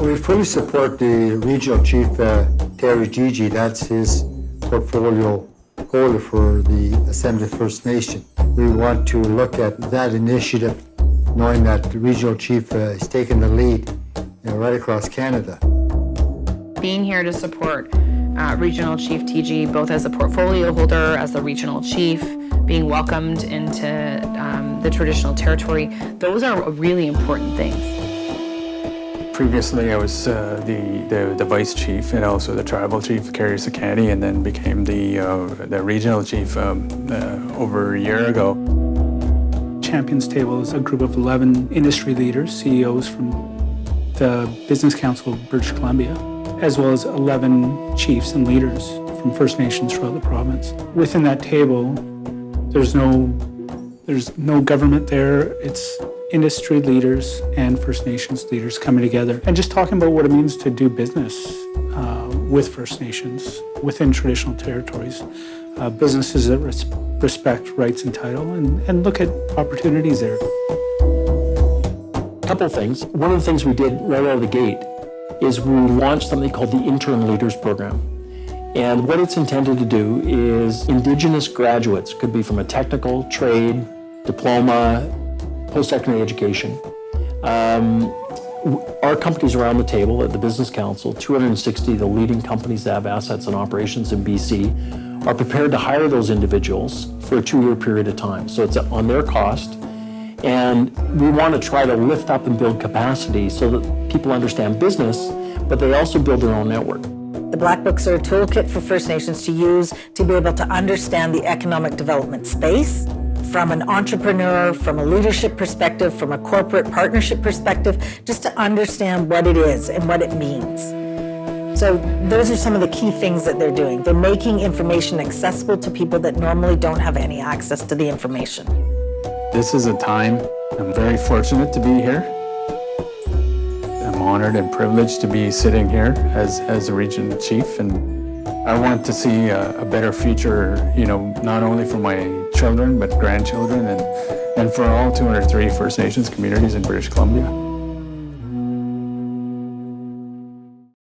We fully support the Regional Chief Teegee. That's his portfolio holder for the Assembly First Nation. We want to look at that initiative, knowing that the Regional Chief is taking the lead right across Canada. Being here to support Regional Chief Teegee, both as a portfolio holder, as the Regional Chief, being welcomed into the traditional territory, those are really important things. Previously, I was the vice chief and also the tribal chief of Carrier-Sacani, and then became the regional chief over a year ago. Champions Table is a group of 11 industry leaders, CEOs from the Business Council of British Columbia, as well as 11 chiefs and leaders from First Nations throughout the province. Within that table, there's no government there. It's industry leaders and First Nations leaders coming together and just talking about what it means to do business with First Nations within traditional territories. Businesses that respect rights and title and look at opportunities there. A couple of things. One of the things we did right out of the gate is we launched something called the Intern Leaders Program. And what it's intended to do is Indigenous graduates, could be from a technical, trade, diploma, post-secondary education. Our companies around the table at the Business Council, 260 of the leading companies that have assets and operations in BC, are prepared to hire those individuals for a 2-year period of time. So it's on their cost. And we want to try to lift up and build capacity so that people understand business, but they also build their own network. The Black Books are a toolkit for First Nations to use to be able to understand the economic development space from an entrepreneur, from a leadership perspective, from a corporate partnership perspective, just to understand what it is and what it means. So those are some of the key things that they're doing. They're making information accessible to people that normally don't have any access to the information. This is a time, I'm very fortunate to be here. I'm honored and privileged to be sitting here as a regional chief, and I want to see a better future, not only for my children, but grandchildren, and for all 203 First Nations communities in British Columbia.